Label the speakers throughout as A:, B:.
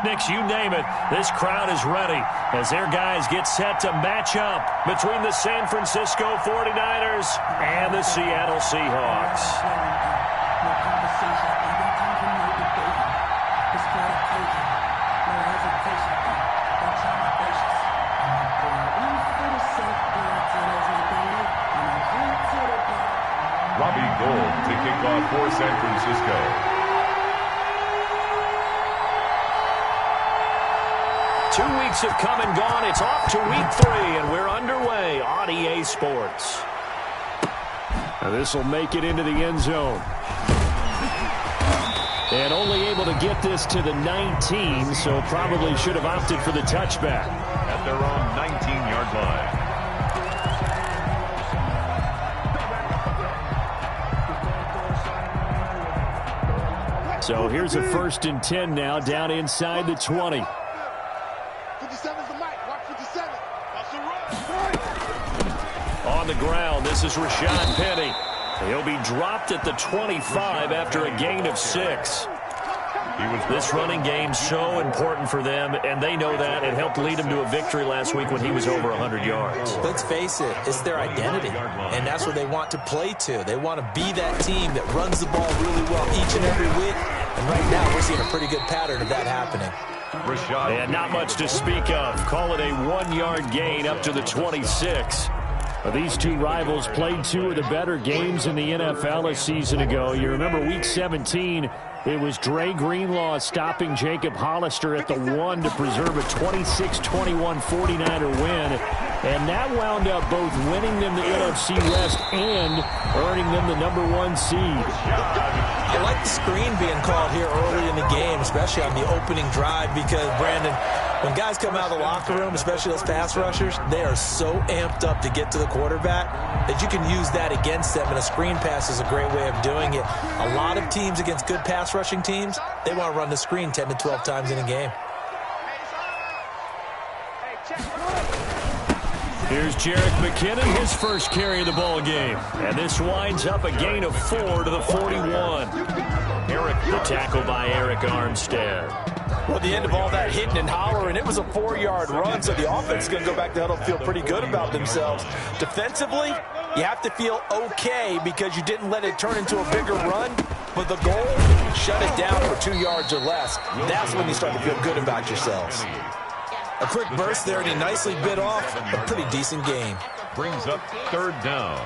A: picnics, you name it. This crowd is ready as their guys get set to match up between the San Francisco 49ers and the Seattle Seahawks.
B: Gold to kick off for San Francisco.
A: Two weeks have come and gone. It's off to week 3, and we're underway on EA Sports. Now this will make it into the end zone. And only able to get this to the 19, so probably should have opted for the touchback.
B: At their own 19-yard line.
A: So here's a 1st and 10 now, down inside the 20.
C: 57's the mic. Watch 57.
A: On the ground, this is Rashad Penny. He'll be dropped at the 25 after a gain of 6. This running game so important for them, and they know that. It helped lead them to a victory last week when he was over 100 yards.
D: Let's face it, it's their identity, and that's what they want to play to. They want to be that team that runs the ball really well each and every week, and right now we're seeing a pretty good pattern of that happening.
A: And not much to speak of. Call it a 1-yard gain up to the 26. These two rivals played 2 of the better games in the NFL a season ago. You remember week 17, it was Dre Greenlaw stopping Jacob Hollister at the 1 to preserve a 26-21 49er win. And that wound up both winning them the NFC West and earning them the #1 seed.
D: I like the screen being called here early in the game, especially on the opening drive, because, Brandon, when guys come out of the locker room, especially those pass rushers, they are so amped up to get to the quarterback that you can use that against them, and a screen pass is a great way of doing it. A lot of teams against good pass rushing teams, they want to run the screen 10 to 12 times in a game.
A: Here's Jerick McKinnon, his first carry of the ball game. And this winds up a gain of 4 to the 41. The tackle by Eric Armstead.
E: Well, at the end of all that hitting and hollering, it was a 4-yard run, so the offense is going to go back to huddle and feel pretty good about themselves. Defensively, you have to feel okay because you didn't let it turn into a bigger run, but the goal, shut it down for 2 yards or less. That's when you start to feel good about yourselves. A quick burst there, and he nicely bit off a pretty decent gain.
B: Brings up 3rd down.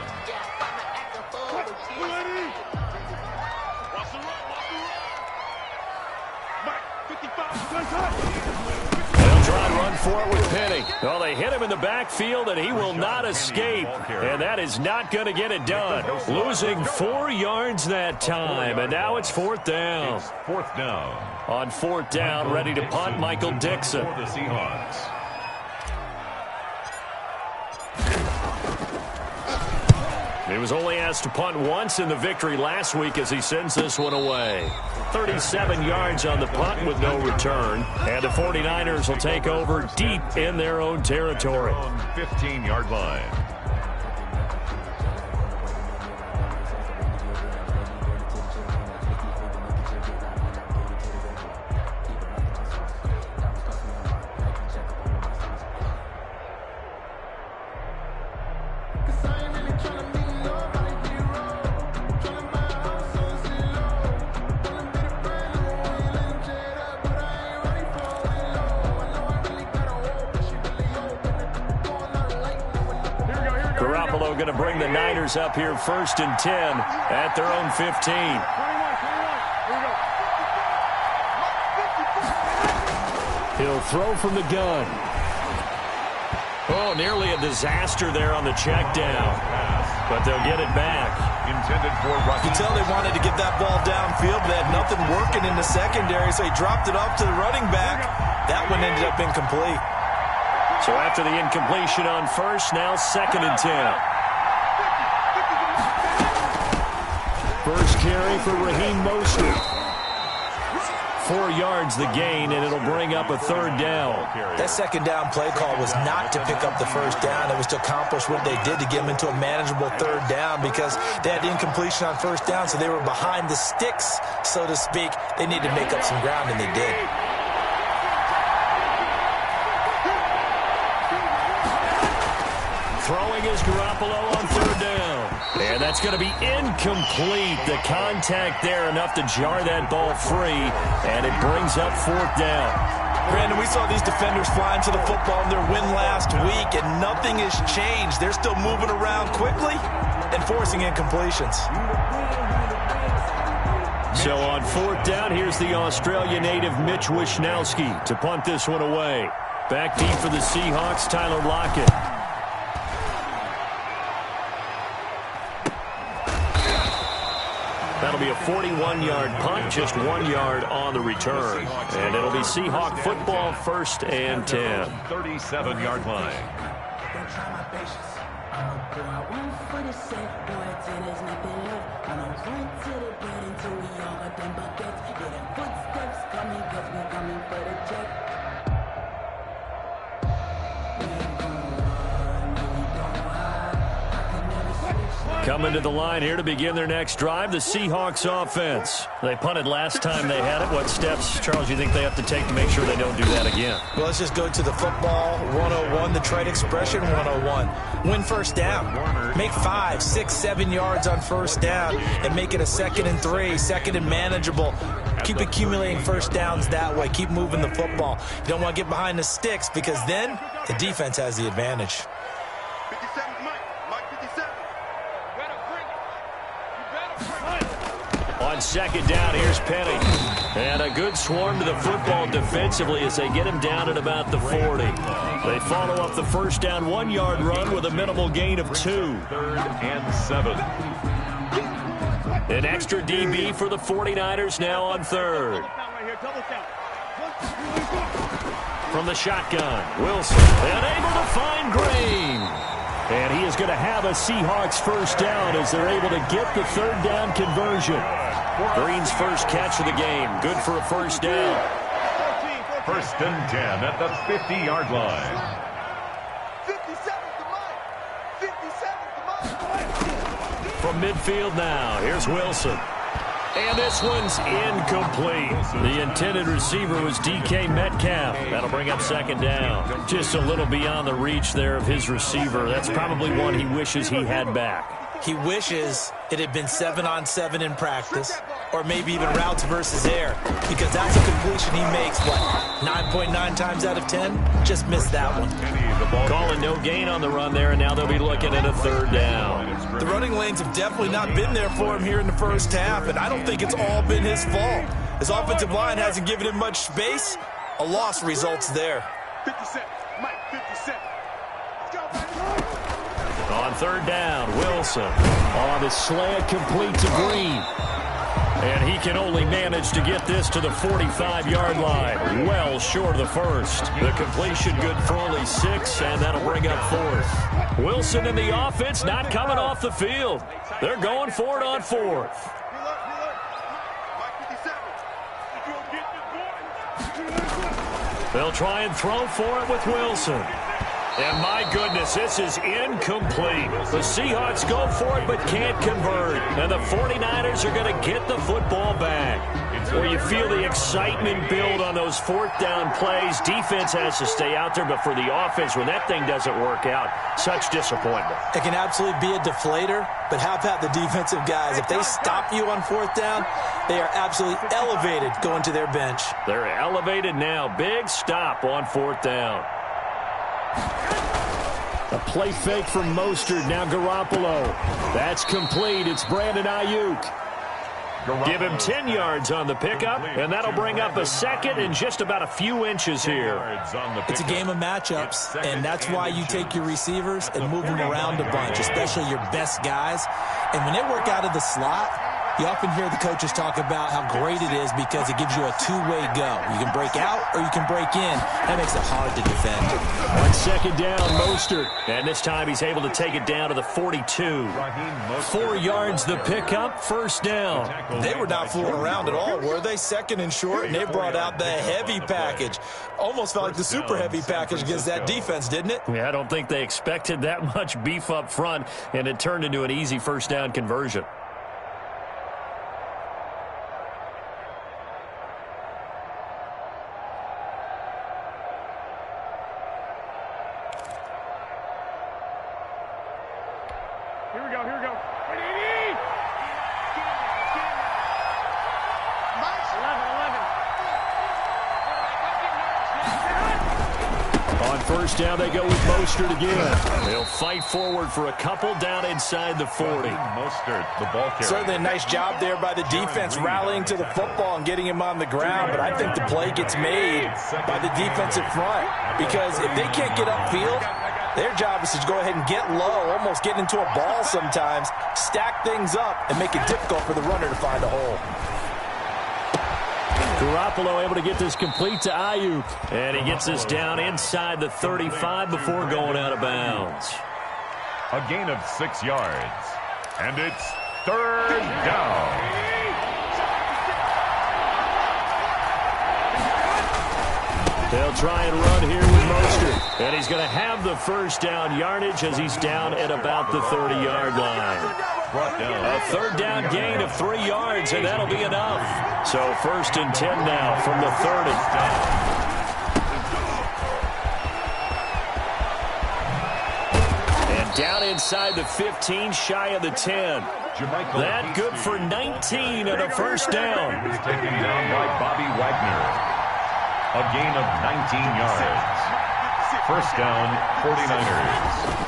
A: They'll try and run for it with Penny. Well, they hit him in the backfield, and he will not escape. And that is not going to get it done. Losing 4 yards that time, and now it's 4th down.
B: 4th down.
A: On 4th down, ready to punt, Michael Dixon.
B: For the Seahawks.
A: He was only asked to punt once in the victory last week as he sends this one away. 37 yards on the punt with no return. And the 49ers will take over deep in their own territory.
B: 15-yard line.
A: Going to bring the Niners up here 1st and 10 at their own 15. He'll throw from the gun. Oh, nearly a disaster there on the check down. But they'll get it back.
B: Intended for
E: You can tell they wanted to get that ball downfield, but they had nothing working in the secondary, so he dropped it off to the running back. That one ended up incomplete.
A: So after the incompletion on 1st, now 2nd and 10. First carry for Raheem Mostert. 4 yards the gain, and it'll bring up a 3rd down.
D: That 2nd down play call was not to pick up the 1st down. It was to accomplish what they did to get them into a manageable 3rd down because they had incompletion on 1st down, so they were behind the sticks, so to speak. They needed to make up some ground, and they did.
A: Throwing is Garoppolo on third down. And that's going to be incomplete. The contact there enough to jar that ball free, and it brings up fourth down.
E: Brandon, we saw these defenders flying to the football in their win last week, and nothing has changed. They're still moving around quickly and forcing incompletions.
A: So on fourth down, here's the Australia native Mitch Wishnowski to punt this one away. Back deep for the Seahawks, Tyler Lockett. That'll be a 41-yard punt, just 1 yard on the return. And it'll be Seahawk football, 1st and 10.
B: 37-yard line.
A: Coming to the line here to begin their next drive, the Seahawks offense. They punted last time they had it. What steps, Charles, you think they have to take to make sure they don't do that again?
E: Well, let's just go to the football 101, the trade expression 101. Win first down. Make 5, 6, 7 yards on first down and make it a 2nd and 3, 2nd and manageable. Keep accumulating first downs that way. Keep moving the football. You don't want to get behind the sticks because then the defense has the advantage.
C: 57, Mike 57.
A: On second down, here's Penny. And a good swarm to the football defensively as they get him down at about the 40. They follow up the first down 1 yard run with a minimal gain of 2.
B: 3rd and 7.
A: An extra DB for the 49ers now on third. From the shotgun, Wilson, unable to find Green. And he is going to have a Seahawks first down as they're able to get the third down conversion. Green's first catch of the game. Good for a first down.
B: 1st and 10 at the 50-yard line.
C: 57 to Mike. 57 to Mike.
A: From midfield now, here's Wilson. And this one's incomplete. The intended receiver was DK Metcalf. That'll bring up second down. Just a little beyond the reach there of his receiver. That's probably one he wishes he had back.
E: He wishes it had been 7-on-7 in practice, or maybe even routes versus air, because that's a completion he makes, what, 9.9 times out of 10? Just missed that one.
A: Calling no gain on the run there, and now they'll be looking at a third down.
E: The running lanes have definitely not been there for him here in the first half, and I don't think it's all been his fault. His offensive line hasn't given him much space. A loss results there.
C: 57, Mike 57. Let's go, baby.
A: On third down, Wilson on the slant, complete to Green. And he can only manage to get this to the 45-yard line, well short of the first. The completion good for only 6, and that'll bring up fourth. Wilson and the offense not coming off the field. They're going for it on fourth. They'll try and throw for it with Wilson. And my goodness, this is incomplete. The Seahawks go for it but can't convert. And the 49ers are going to get the football back. Where you feel the excitement build on those fourth down plays. Defense has to stay out there, but for the offense, when that thing doesn't work out, such disappointment.
E: It can absolutely be a deflator, but how about the defensive guys? If they stop you on fourth down, they are absolutely elevated going to their bench.
A: They're elevated now. Big stop on fourth down. A play fake from Mostert. Now Garoppolo. That's complete. It's Brandon Ayuk. Give him 10 yards on the pickup, and that'll bring up a second and just about a few inches here.
E: It's a game of matchups, and that's why you take your receivers and move them around a bunch, especially your best guys. And when they work out of the slot, you often hear the coaches talk about how great it is because it gives you a two-way go. You can break out or you can break in. That makes it hard to defend.
A: On second down, Mostert. And this time he's able to take it down to the 42. 4 yards the pickup, first down.
E: They were not fooling around at all, were they? Second and short, and they brought out the heavy package. Almost felt like the super heavy package against that defense, didn't it?
A: Yeah, I don't think they expected that much beef up front, and it turned into an easy first down conversion.
C: Here we go.
A: On first down, they go with Mostert again. They'll fight forward for a couple down inside the 40.
B: Mostert, the ball carrier.
E: Certainly a nice job there by the defense rallying to the football and getting him on the ground, but I think the play gets made by the defensive front because if they can't get upfield, their job is to go ahead and get low, almost get into a ball sometimes, stack things up, and make it difficult for the runner to find a hole.
A: Garoppolo able to get this complete to Ayuk. And he gets this down inside the 35 before going out of bounds.
B: A gain of 6 yards. And it's third down.
A: They'll try and run here with Mostert. And he's going to have the first down yardage as he's down at about the 30-yard line. A third down gain of 3 yards, and that'll be enough. So first and 10 now from the 30. And down inside the 15, shy of the 10. That good for 19 and a first down.
B: Taken down by Bobby Wagner. A gain of 19 yards. First down, 49ers.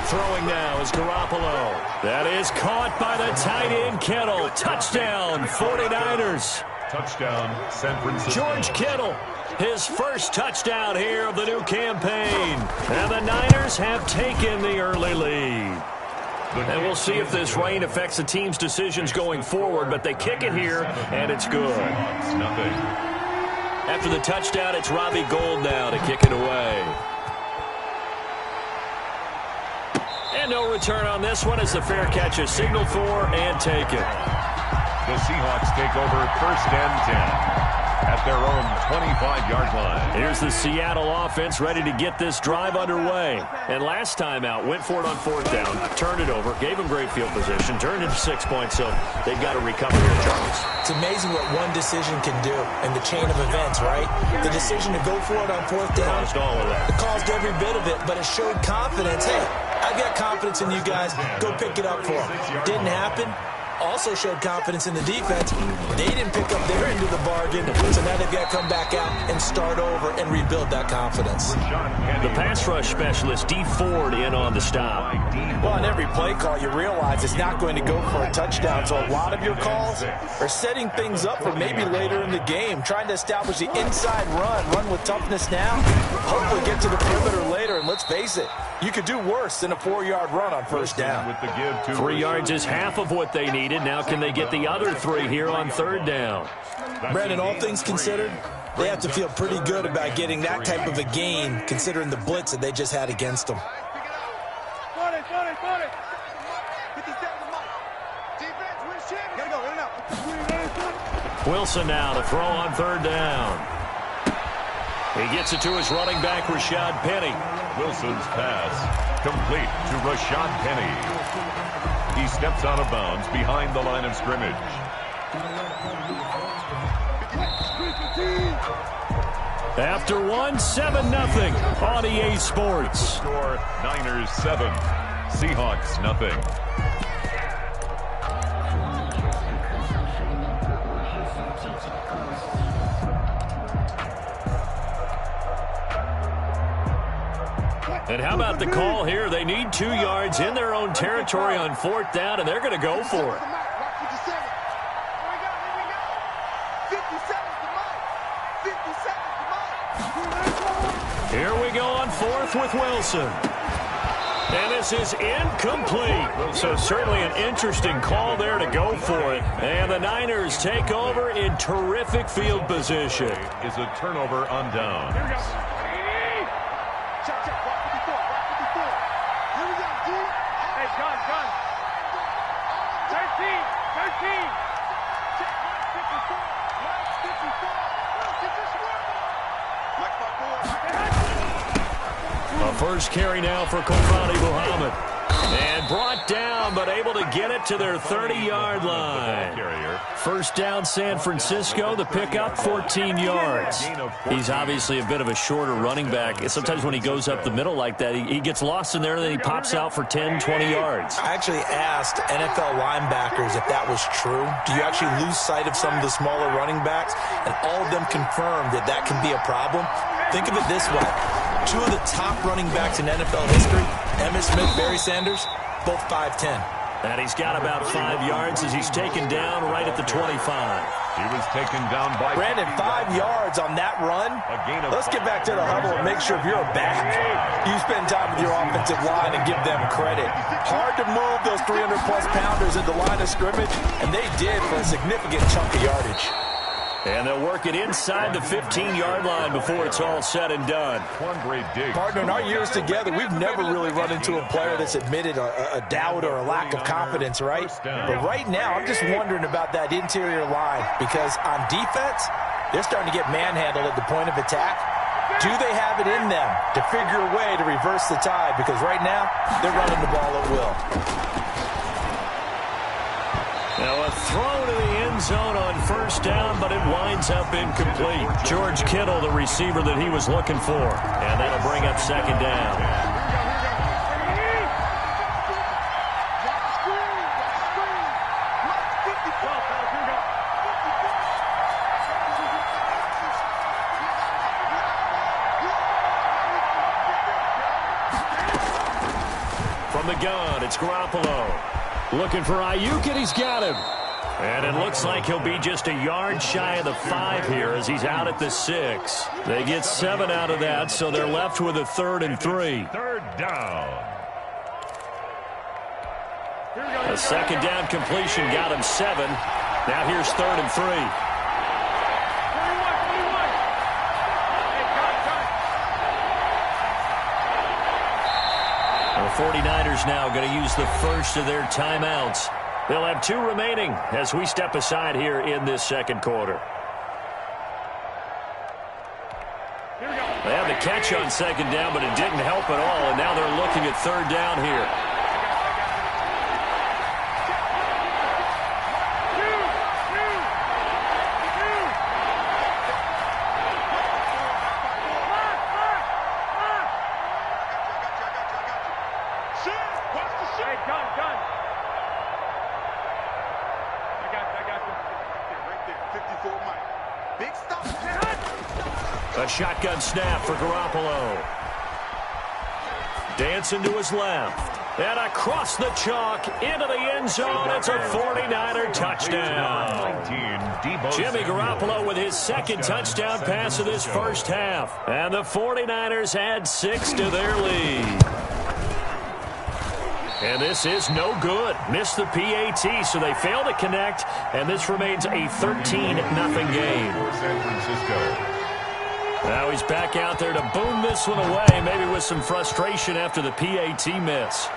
A: Throwing now is Garoppolo. That is caught by the tight end Kittle. Touchdown, 49ers.
B: Touchdown, San Francisco.
A: George Kittle, his first touchdown here of the new campaign. And the Niners have taken the early lead. And we'll see if this rain affects the team's decisions going forward, but they kick it here, and it's good.
B: Nothing.
A: After the touchdown, it's Robbie Gould now to kick it away. And no return on this one as the fair catch is signaled for and taken.
B: The Seahawks take over first and 10 at their own 25-yard line.
A: Here's the Seattle offense ready to get this drive underway. And last time out, went for it on fourth down, turned it over, gave them great field position, turned it 6 points, so they've got to recover here, Charles.
D: It's amazing what one decision can do in the chain of events, right? The decision to go for it on fourth down.
A: Caused all of that.
D: It caused every bit of it, but it showed confidence. Hey, I've got confidence in you guys. Go pick it up for them. Didn't happen. Also showed confidence in the defense. They didn't pick up their end of the bargain, so now they've got to come back out and start over and rebuild that confidence.
A: The pass rush specialist, D. Ford, in on the stop.
E: Well, on every play call, you realize it's not going to go for a touchdown, so a lot of your calls are setting things up for maybe later in the game, trying to establish the inside run with toughness now, hopefully get to the perimeter later, and let's face it, you could do worse than a 4-yard run on first down.
A: 3 yards is half of what they needed. Now can they get the other 3 here on third down?
D: Brandon, all things considered, they have to feel pretty good about getting that type of a gain, considering the blitz that they just had against them.
A: Wilson now to throw on third down. He gets it to his running back, Rashad Penny.
B: Wilson's pass complete to Rashad Penny. He steps out of bounds behind the line of scrimmage.
A: After one, 7-0 on EA Sports.
B: Score Niners 7, Seahawks nothing.
A: And how about the call here? They need 2 yards in their own territory on fourth down, and they're going to go for it. Here we go on fourth with Wilson. And this is incomplete. So certainly an interesting call there to go for it. And the Niners take over in terrific field position.
B: Is a turnover on downs.
A: A first carry now for Kofani Muhammad. And brought down, but able to get it to their 30-yard line. First down, San Francisco. The pickup, 14 yards. He's obviously a bit of a shorter running back. Sometimes when he goes up the middle like that, he gets lost in there, and then he pops out for 10, 20 yards.
D: I actually asked NFL linebackers if that was true. Do you actually lose sight of some of the smaller running backs? And all of them confirmed that that can be a problem. Think of it this way. Two of the top running backs in NFL history, Emmitt Smith, Barry Sanders, both 5'10".
A: And he's got about 5 yards as he's taken down right at the 25.
B: He was taken down by
E: Brandon, 5 yards on that run. Let's get back to the huddle and make sure if you're a back, you spend time with your offensive line and give them credit. Hard to move those 300-plus pounders at the line of scrimmage, and they did for a significant chunk of yardage.
A: And they'll work it inside the 15-yard line before it's all said and done.
E: Partner, in our years together, we've never really run into a player that's admitted a doubt or a lack of confidence, right? But right now, I'm just wondering about that interior line because on defense, they're starting to get manhandled at the point of attack. Do they have it in them to figure a way to reverse the tide? Because right now, they're running the ball at will.
A: Now a throw to the end zone on first down, but it winds up incomplete. George Kittle, the receiver that he was looking for. And that'll bring up second down. From the gun, it's Garoppolo. Looking for Ayuk, and he's got him. And it looks like he'll be just a yard shy of the 5 here as he's out at the 6. They get 7 out of that, so they're left with a 3rd and 3.
B: Third down.
A: A second down completion got him 7. Now here's 3rd and 3. The 49ers now going to use the first of their timeouts. They'll have 2 remaining as we step aside here in this second quarter. They had the catch on second down, but it didn't help at all, and now they're looking at 3rd down here. A shotgun snap for Garoppolo. Dancing to his left. And across the chalk into the end zone. It's a 49er touchdown. Jimmy Garoppolo with his second touchdown pass of this first half. And the 49ers add 6 to their lead. And this is no good. Missed the PAT, so they fail to connect. And this remains a 13-0 game.
B: San Francisco.
A: Now he's back out there to boom this one away, maybe with some frustration after the PAT miss.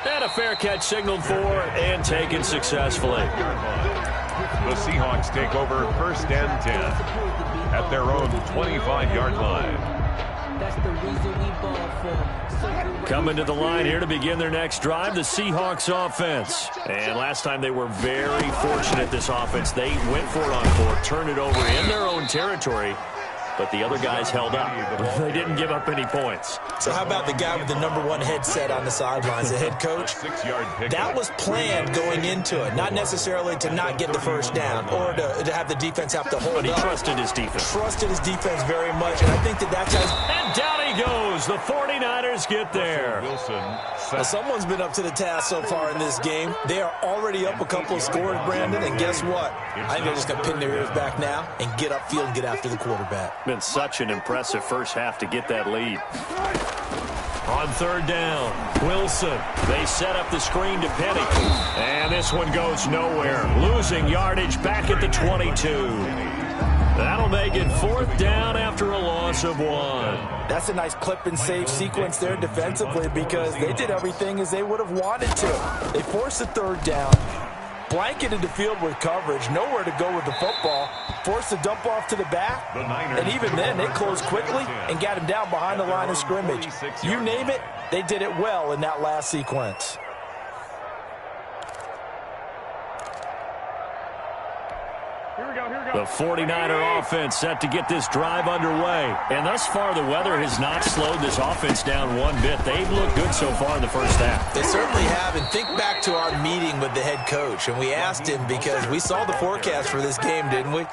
A: And a fair catch signaled for and taken successfully.
B: The Seahawks take over 1st and 10 at their own 25-yard line.
A: Coming to the line here to begin their next drive, the Seahawks offense. And last time they were very fortunate, this offense. They went for it on 4, turned it over in their own territory. But the other guys held up. They didn't give up any points.
D: So how about the guy with the #1 headset on the sidelines, the head coach? That was planned going into it, not necessarily to not get the first down or to have the defense have to hold up.
A: But he trusted his defense.
D: Trusted his defense very much, and I think that's how...
A: And down he goes. The 49ers get there.
D: Well, someone's been up to the task so far in this game. They are already up a couple of scores, Brandon, and guess what? I think they're just going to pin their ears back now and get upfield and get after the quarterback.
A: Been such an impressive first half to get that lead. On 3rd down, Wilson. They set up the screen to Penny. And this one goes nowhere. Losing yardage back at the 22. That'll make it 4th down after a loss of 1.
E: That's a nice clip and save sequence there defensively because they did everything as they would have wanted to. They forced the 3rd down. blanketed the field with coverage, nowhere to go with the football, forced to dump off to the back, and even then, they closed quickly and got him down behind the line of scrimmage. You name it, they did it well in that last sequence.
A: The 49er offense set to get this drive underway. And thus far, the weather has not slowed this offense down one bit. They've looked good so far in the first half.
E: They certainly have. And think back to our meeting with the head coach. And we asked him, because we saw the forecast for this game, didn't we?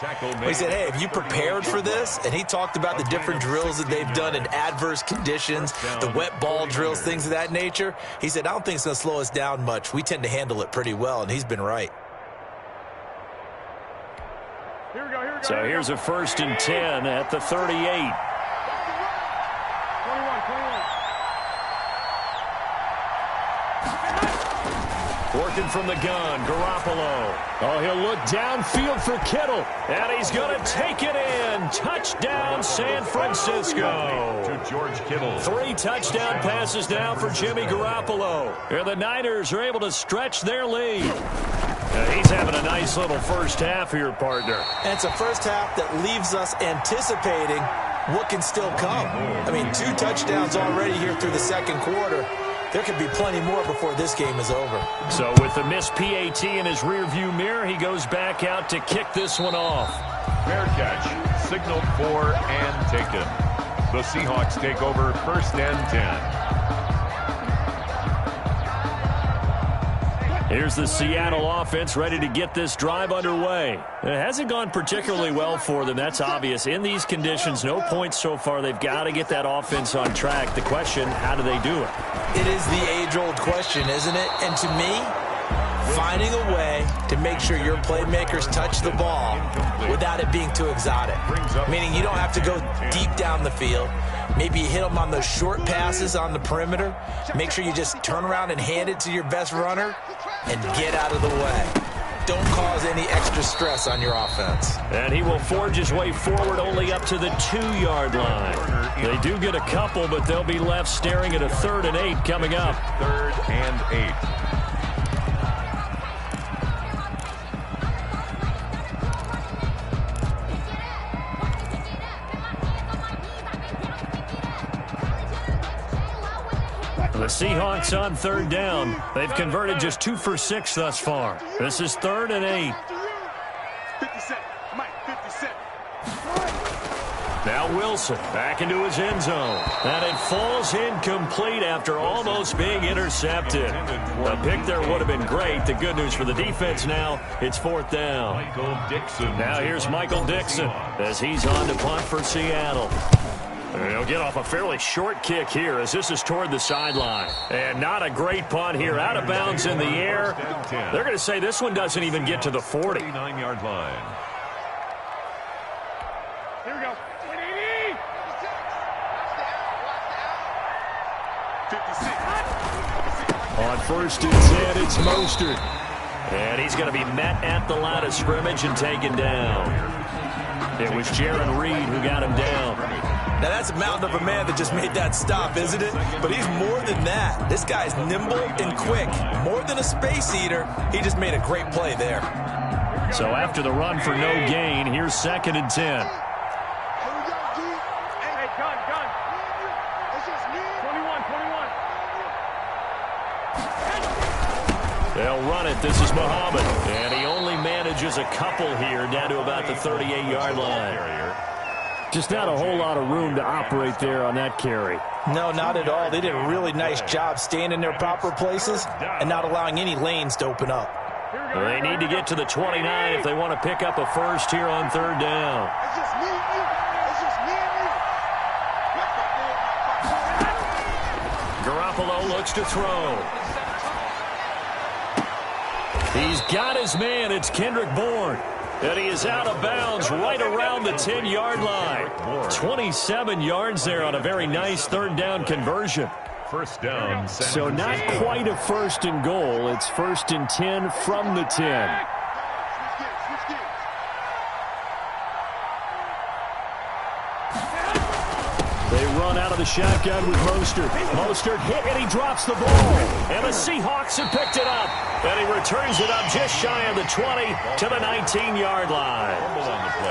E: We said, hey, have you prepared for this? And he talked about the different drills that they've done in adverse conditions, the wet ball drills, things of that nature. He said, I don't think it's going to slow us down much. We tend to handle it pretty well, and he's been right.
A: So here's a 1st and 10 at the 38.
C: 21.
A: Working from the gun, Garoppolo. Oh, he'll look downfield for Kittle, and he's going to take it in. Touchdown, San Francisco.
B: To George Kittle.
A: 3 touchdown passes now for Jimmy Garoppolo. And the Niners are able to stretch their lead. He's having a nice little first half here, partner.
E: And it's a first half that leaves us anticipating what can still come. I mean, 2 touchdowns already here through the second quarter. There could be plenty more before this game is over.
A: So with the missed PAT in his rearview mirror, he goes back out to kick this one off.
B: Fair catch. Signaled for and taken. The Seahawks take over 1st and 10.
A: Here's the Seattle offense ready to get this drive underway. It hasn't gone particularly well for them. That's obvious. In these conditions, no points so far. They've got to get that offense on track. The question, how do they do it?
E: It is the age-old question, isn't it? And to me, finding a way to make sure your playmakers touch the ball without it being too exotic. Meaning you don't have to go deep down the field. Maybe you hit them on those short passes on the perimeter. Make sure you just turn around and hand it to your best runner and get out of the way. Don't cause any extra stress on your offense.
A: And he will forge his way forward only up to the 2-yard line. They do get a couple, but they'll be left staring at a 3rd and 8 coming up.
B: 3rd and 8.
A: The Seahawks on 3rd down. They've converted just 2 for 6 thus far. This is 3rd and 8.
C: 57. Mike, 57.
A: Now Wilson back into his end zone. And it falls incomplete after almost being intercepted. A pick there would have been great. The good news for the defense now, it's 4th down.
B: Michael Dixon.
A: Now here's Michael Dixon as he's on to punt for Seattle. He'll get off a fairly short kick here as this is toward the sideline. And not a great punt here. Out of bounds in the air. They're going to say this one doesn't even get to the 40.
B: 39-yard line.
C: Here we go. 56.
A: On 1st and 10, it's Mostert. And he's going to be met at the line of scrimmage and taken down. It was Jaron Reed who got him down.
E: Now, that's a mountain of a man that just made that stop, isn't it? But he's more than that. This guy's nimble and quick. More than a space eater, he just made a great play there.
A: So after the run for no gain, here's 2nd and 10.
C: Hey, gun. It's just me. 21.
A: They'll run it. This is Muhammad. And he only manages a couple here down to about the 38-yard line. Just not a whole lot of room to operate there on that carry.
E: No, not at all. They did a really nice job staying in their proper places and not allowing any lanes to open up.
A: They need to get to the 29 if they want to pick up a first here on 3rd down.
C: It's just me and you. It's just me and you.
A: Garoppolo looks to throw. He's got his man. It's Kendrick Bourne. And he is out of bounds right around the 10-yard line. 27 yards there on a very nice 3rd down conversion.
B: 1st down.
A: So not quite a 1st and goal. It's 1st and 10 from the 10. They run out of the shotgun with Mostert. Mostert hit, and he drops the ball. And the Seahawks have picked it up. And he returns it up just shy of the 20 to the 19-yard line.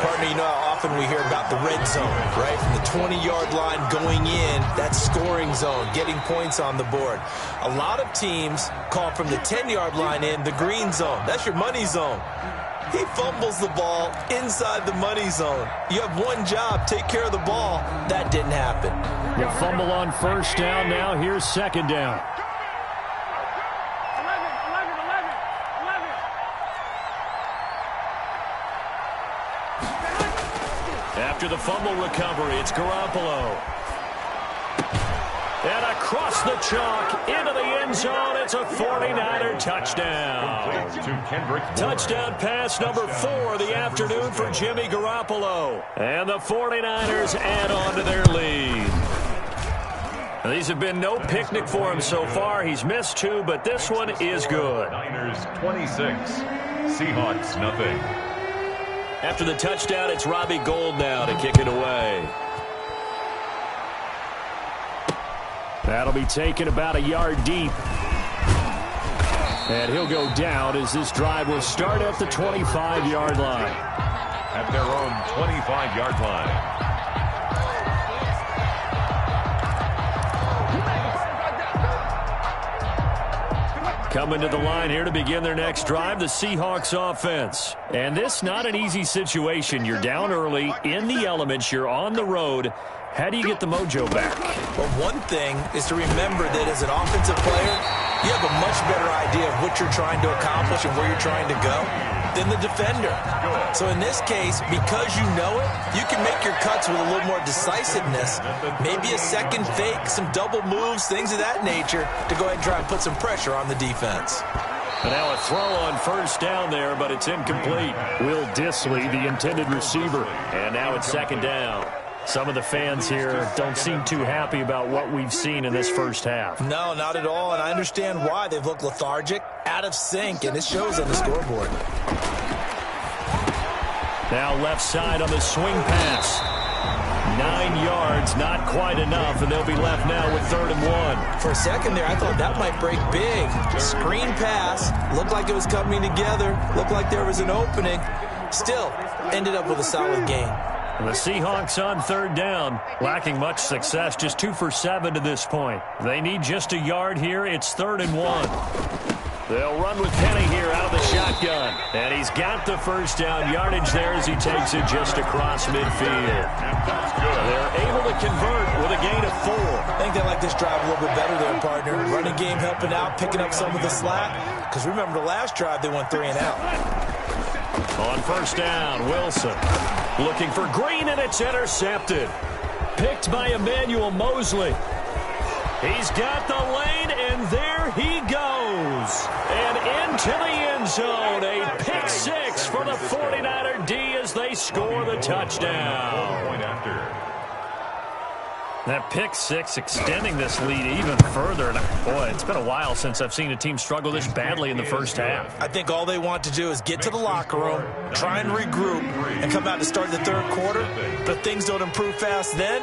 D: Partner, you know how often we hear about the red zone, right? From the 20-yard line going in, that scoring zone, getting points on the board. A lot of teams call from the 10-yard line in the green zone. That's your money zone. He fumbles the ball inside the money zone. You have one job, take care of the ball. That didn't happen.
A: The fumble on first down now. Here's second down. After the fumble recovery, it's Garoppolo. And across the chalk, into the end zone, it's a 49er touchdown. Touchdown pass number 4 of the afternoon for Jimmy Garoppolo. And the 49ers add on to their lead. Now, these have been no picnic for him so far. He's missed 2, but this one is good.
B: Niners 26, Seahawks nothing.
A: After the touchdown, it's Robbie Gould now to kick it away. That'll be taken about a yard deep. And he'll go down as this drive will start at the 25-yard line.
B: At their own 25-yard line.
A: Coming to the line here to begin their next drive, the Seahawks offense. And this not an easy situation. You're down early, in the elements, you're on the road. How do you get the mojo back?
D: Well, one thing is to remember that as an offensive player, you have a much better idea of what you're trying to accomplish and where you're trying to go than the defender. So in this case, because you know it, you can make your cuts with a little more decisiveness, maybe a second fake, some double moves, things of that nature, to go ahead and try and put some pressure on the defense.
A: And now a throw on first down there, but it's incomplete. Will Dissly, the intended receiver. And now it's second down. Some of the fans here don't seem too happy about what we've seen in this first half.
D: No, not at all, and I understand why. They've looked lethargic, out of sync, and it shows on the scoreboard.
A: Now left side on the swing pass. 9 yards, not quite enough, and they'll be left now with 3rd and 1.
D: For a second there, I thought that might break big. Screen pass, looked like it was coming together, looked like there was an opening. Still, ended up with a solid game.
A: The Seahawks on 3rd down, lacking much success, just 2 for 7 to this point. They need just a yard here. It's 3rd and 1. They'll run with Penny here out of the shotgun. And he's got the first down yardage there as he takes it just across midfield. They're able to convert with a gain of 4.
D: I think they like this drive a little bit better there, partner. Running game helping out, picking up some of the slack. Because remember, the last drive they went 3 and out.
A: On first down, Wilson looking for Green, and it's intercepted. Picked by Emmanuel Mosley. He's got the lane, and there he goes. And into the end zone, a pick 6 for the 49er D as they score the touchdown.
B: Point after.
A: That pick 6 extending this lead even further. And boy, it's been a while since I've seen a team struggle this badly in the first half.
D: I think all they want to do is get to the locker room, try and regroup, and come out to start the 3rd quarter. But if things don't improve fast then,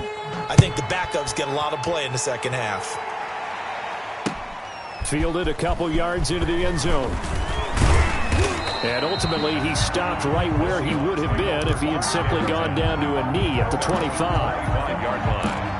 D: I think the backups get a lot of play in the second half.
A: Fielded a couple yards into the end zone. And ultimately, he stopped right where he would have been if he had simply gone down to a knee at the 25-yard line.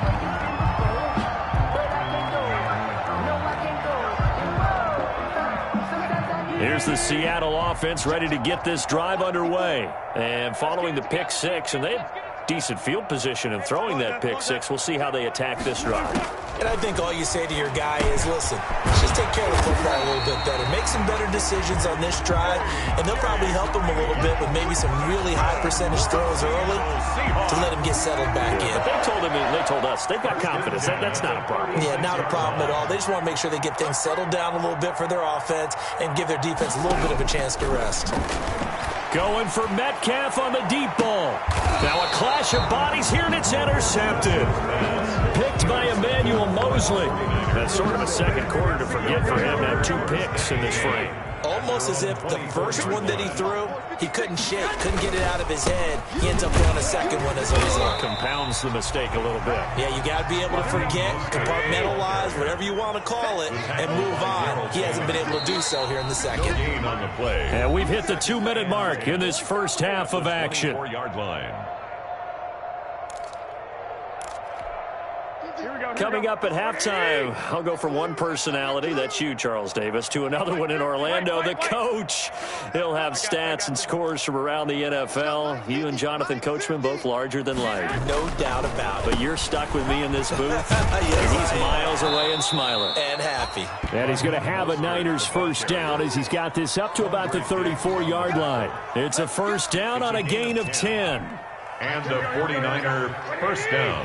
A: Here's the Seattle offense ready to get this drive underway. And following the pick 6, and they had decent field position in throwing that pick 6. We'll see how they attack this drive.
D: And I think all you say to your guy is, listen, let's just take care of the football a little bit better. Make some better decisions on this drive, and they'll probably help him a little bit with maybe some really high percentage throws early to let him get settled back in.
A: But they told us they've got confidence. That's not a problem.
D: Yeah, not a problem at all. They just want to make sure they get things settled down a little bit for their offense and give their defense a little bit of a chance to rest.
A: Going for Metcalf on the deep ball. Now a clash of bodies here, and it's intercepted. Picked by Emmanuel Mosley. That's sort of a second quarter to forget for him to have 2 picks in this frame.
D: Almost as if the first one that he threw He couldn't shake, couldn't get it out of his head. He ends up throwing a second one as a result.
A: Compounds the mistake a little bit.
D: Yeah, you got to be able to forget, compartmentalize, whatever you want to call it, and move on. He hasn't been able to do so here in the second.
B: Gain on the play.
A: And we've hit the 2-minute mark in this first half of action.
B: 4-yard line.
A: Coming up at halftime, I'll go from one personality, that's you, Charles Davis, to another one in Orlando, the coach. He'll have stats and scores from around the NFL. You and Jonathan Coachman, both larger than life.
D: No doubt about it.
A: But you're stuck with me in this booth.
D: Yes,
A: and he's miles away and smiling.
D: And happy.
A: And he's going to have a Niners first down as he's got this up to about the 34-yard line. It's a first down on a gain of 10.
B: And a 49er first down.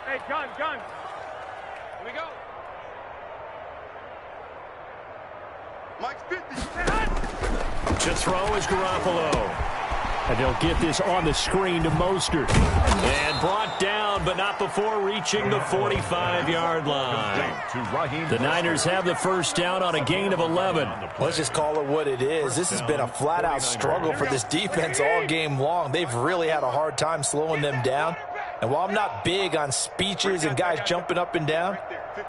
C: Hey, gun. Here we go. Mike's 50.
A: To throw is Garoppolo. And they'll get this on the screen to Mostert. And brought down, but not before reaching the 45-yard line. The Niners have the first down on a gain of 11.
D: Let's just call it what it is. This has been a flat-out struggle for this defense all game long. They've really had a hard time slowing them down. And while I'm not big on speeches and guys jumping up and down,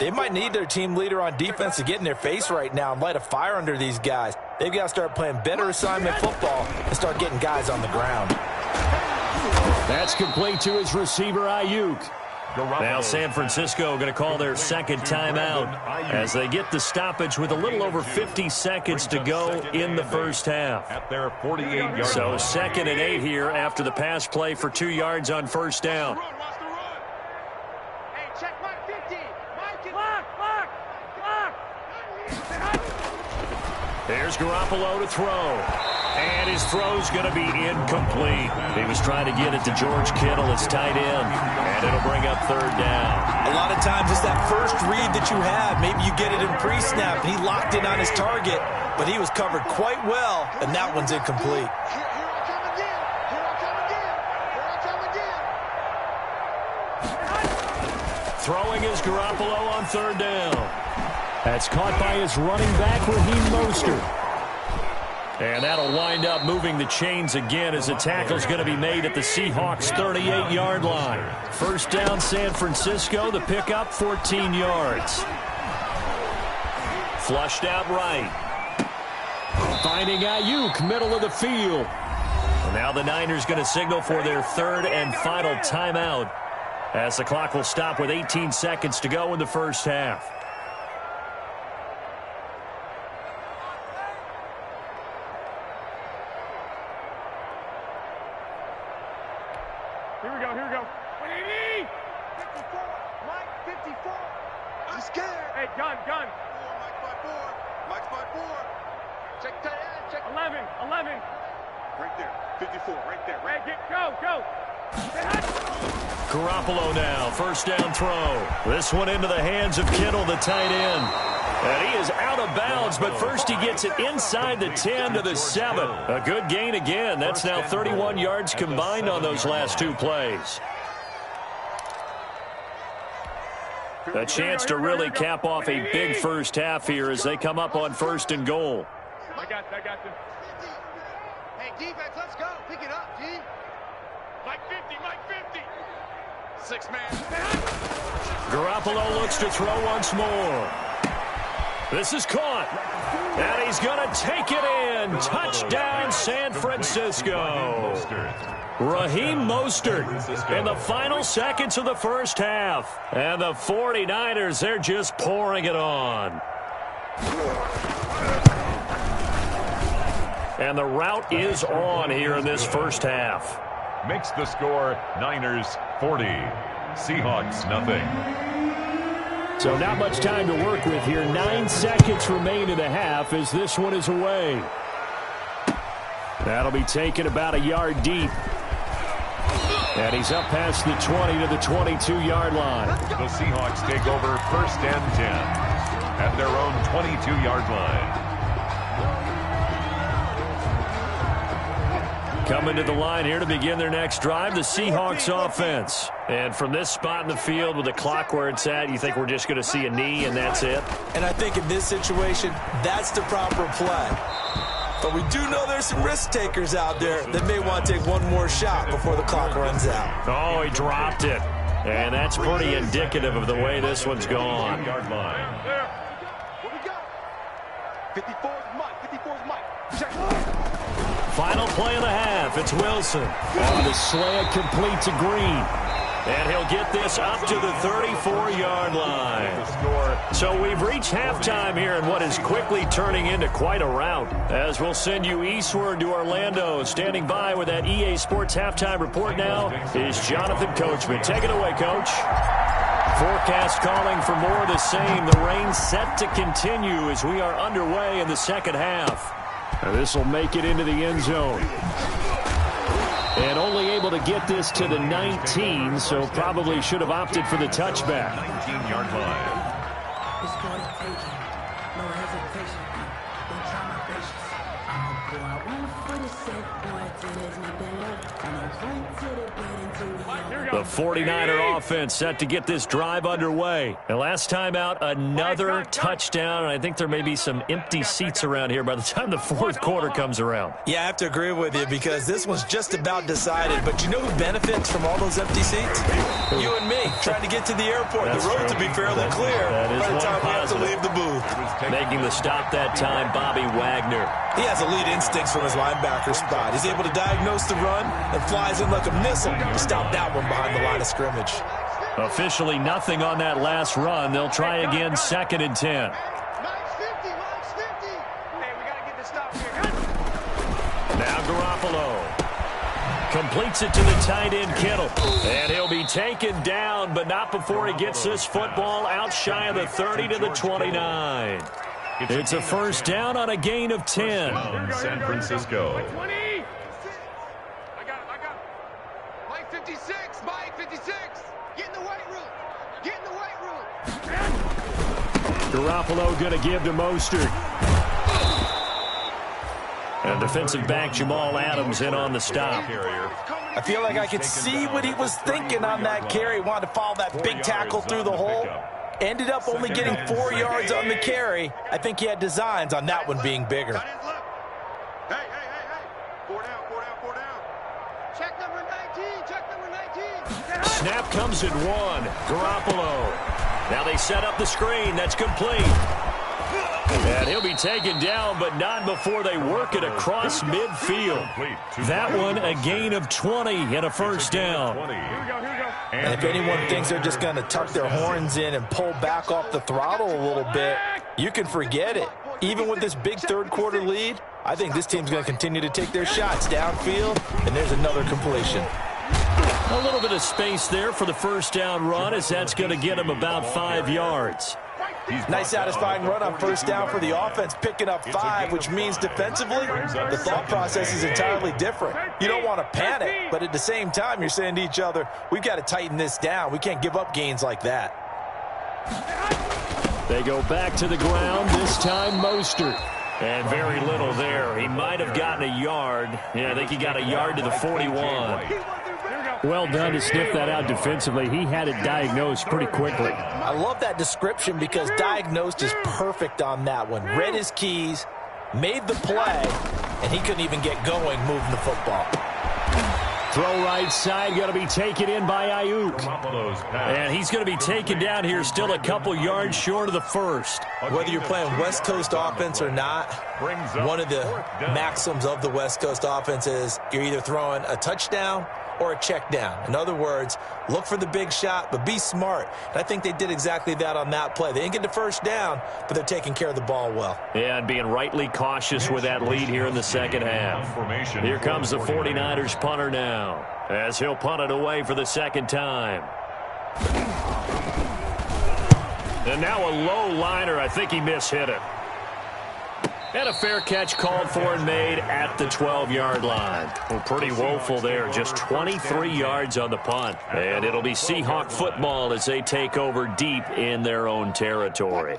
D: they might need their team leader on defense to get in their face right now and light a fire under these guys. They've got to start playing better assignment football and start getting guys on the ground.
A: That's complete to his receiver, Ayuk. Now San Francisco going to call their second timeout as they get the stoppage with a little over 50 seconds to go in the first half.
B: At their 48-yard
A: So
B: line.
A: 2nd and 8 here after the pass play for 2 yards on first down.
C: Hey, check Mike 50. Mike, lock.
A: There's Garoppolo to throw. And his throw's going to be incomplete. He was trying to get it to George Kittle. It's tight end. And it'll bring up third down.
D: A lot of times it's that first read that you have. Maybe you get it in pre-snap, and he locked in on his target, but he was covered quite well, and that one's incomplete.
C: Here I come again.
A: Throwing is Garoppolo on third down. That's caught by his running back, Raheem Mostert. And that'll wind up moving the chains again as the tackle's going to be made at the Seahawks' 38-yard line. First down, San Francisco. The pickup, 14 yards. Flushed out right. Finding Ayuk, middle of the field. And now the Niners going to signal for their third and final timeout as the clock will stop with 18 seconds to go in the first half.
C: Here we go. 180. 54. Mike 54. I'm scared. Hey, gun. Mike's by 4. Check tight end. Check 11. Right there. 54. Right there. Right. Go.
A: Garoppolo now, first down throw. This one into the hands of Kittle, the tight end. And he is out of bounds, but first he gets it inside the 10 to the 7. A good gain again. That's now 31 yards combined on those last two plays. A chance to really cap off a big first half here as they come up on first and goal.
C: I got this. Hey, defense, let's go. Pick it up, G. Mike 50. 6-man.
A: Garoppolo looks to throw once more. This is caught. And he's going to take it in. Touchdown, San Francisco. Raheem Mostert in the final seconds of the first half. And the 49ers, they're just pouring it on. And the route is on here in this first half.
B: Makes the score Niners 40, Seahawks nothing.
A: So not much time to work with here. 9 seconds remain in the half as this one is away. That'll be taken about a yard deep. And he's up past the 20 to the 22-yard line.
B: The Seahawks take over first and 10 at their own 22-yard line.
A: Coming to the line here to begin their next drive, the Seahawks offense. And from this spot in the field with the clock where it's at, you think we're just going to see a knee and that's it?
D: And I think in this situation, that's the proper play. But we do know there's some risk takers out there that may want to take one more shot before the clock runs out.
A: Oh, he dropped it. And that's pretty indicative of the way this one's gone.
B: Yard line.
C: What we got? 54's Mike. 54's Mike. Check.
A: Final play of the half. It's Wilson. On the slant, complete to Green. And he'll get this up to the 34-yard line. So we've reached halftime here in what is quickly turning into quite a rout. As we'll send you eastward to Orlando. Standing by with that EA Sports halftime report now is Jonathan Coachman. Take it away, Coach. Forecast calling for more of the same. The rain set to continue as we are underway in the second half. This will make it into the end zone. And only able to get this to the 19, so probably should have opted for the touchback.
B: 19-yard line.
A: The 49er offense set to get this drive underway. And last time out, another touchdown. And I think there may be some empty seats around here by the time the fourth quarter comes around.
D: Yeah, I have to agree with you because this one's just about decided. But you know who benefits from all those empty seats? You and me, trying to get to the airport.
A: That's
D: the road
A: true.
D: to be fairly clear by the time we have to leave the booth.
A: Making the stop that time, Bobby Wagner.
D: He has elite instincts from his linebacker spot. He's able to diagnose the run and flies in like a missile to stop that one behind the line of scrimmage.
A: Officially nothing on that last run. They'll try again, 2nd and 10.
C: Mike's 50. Mike's 50. Hey, we got to get this stop here.
A: Now Garoppolo completes it to the tight end, Kittle. And he'll be taken down, but not before he gets this football out shy of the 30 to the 29. It's a first down on a gain of 10.
B: San Francisco.
C: 20. I got it. Mike 56. Mike 56. Get in the weight room. Get in the weight room.
A: Garoppolo going to give to Mostert. And defensive back Jamal Adams in on the stop.
D: I feel like I could see what he was thinking on that carry. Wanted to follow that big tackle through the hole. Ended up only getting 4 yards on the carry. I think he had designs on that one being bigger.
C: Hey. 4 down. Check number 19. Check number 19.
A: Snap comes at 1. Garoppolo. Now they set up the screen. That's complete. And he'll be taken down, but not before they work it across midfield. That one, a gain of 20 and a first down.
D: And if anyone thinks they're just going to tuck their horns in and pull back off the throttle a little bit, you can forget it. Even with this big third-quarter lead, I think this team's going to continue to take their shots downfield, and there's another completion.
A: A little bit of space there for the first down run, as that's going to get him about 5 yards.
D: Nice satisfying run on first down for the offense, picking up 5, which means defensively, the thought process is entirely different. You don't want to panic, but at the same time, you're saying to each other, we've got to tighten this down. We can't give up gains like that.
A: They go back to the ground, this time Mostert. And very little there. He might have gotten a yard. Yeah, I think he got a yard to the 41. Well done to sniff that out defensively. He had it diagnosed pretty quickly.
D: I love that description because diagnosed is perfect on that one. Read his keys, made the play, and he couldn't even get going moving the football.
A: Throw right side, going to be taken in by Ayuk. And he's going to be taken down here, still a couple yards short of the first.
D: Whether you're playing West Coast offense or not, one of the maxims of the West Coast offense is you're either throwing a touchdown or a check down. In other words, look for the big shot, but be smart. And I think they did exactly that on that play. They didn't get the first down, but they're taking care of the ball well.
A: Yeah, and being rightly cautious with that lead here in the second half. Here comes the 49ers punter now, as he'll punt it away for the second time. And now a low liner. I think he mishit it. And a fair catch called for and made at the 12-yard line. Well, pretty woeful there. Just 23 yards on the punt. And it'll be Seahawk football as they take over deep in their own territory.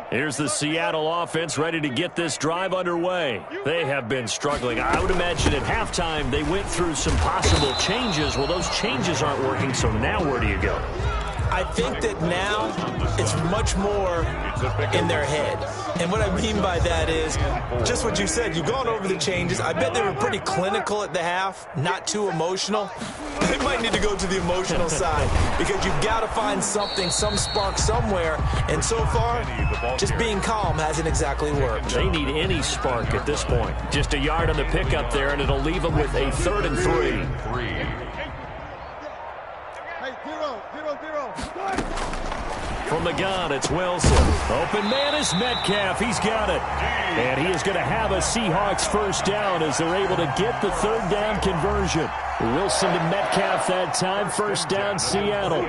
A: Here's the Seattle offense ready to get this drive underway. They have been struggling. I would imagine at halftime they went through some possible changes. Well, those changes aren't working, so now where do you go?
D: I think that now it's much more in their head. And what I mean by that is just what you said. You've gone over the changes. I bet they were pretty clinical at the half, not too emotional. They might need to go to the emotional side because you've got to find something, some spark somewhere. And so far, just being calm hasn't exactly worked.
A: They need any spark at this point. Just a yard on the pickup there, and it'll leave them with a 3rd and 3. From the gun, it's Wilson. Open man is Metcalf. He's got it. And he is going to have a Seahawks first down as they're able to get the 3rd down conversion. Wilson to Metcalf that time. First down, Seattle.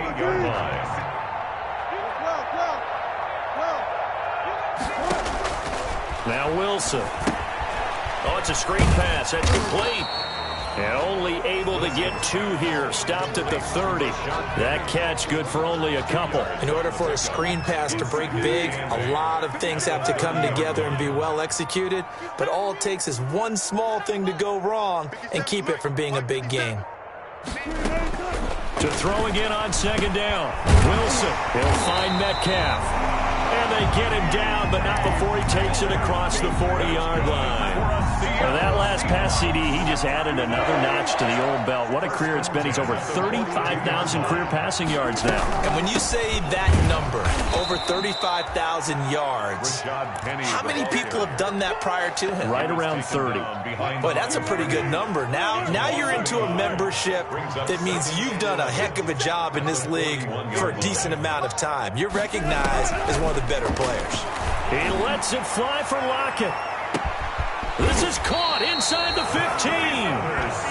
A: Now Wilson. Oh, it's a screen pass. That's complete. And only able to get 2 here. Stopped at the 30. That catch good for only a couple.
D: In order for a screen pass to break big, a lot of things have to come together and be well executed. But all it takes is one small thing to go wrong and keep it from being a big game.
A: To throw again on 2nd down. Wilson. He'll find Metcalf. And they get him down, but not before he takes it across the 40-yard line. Well, that last pass CD, he just added another notch to the old belt. What a career it's been. He's over 35,000 career passing yards now.
D: And when you say that number, over 35,000 yards, how many people have done that prior to him?
A: Right around 30.
D: Boy, that's a pretty good number. Now you're into a membership that means you've done a heck of a job in this league for a decent amount of time. You're recognized as one of the better players.
A: He lets it fly for Lockett. This is caught inside the 15.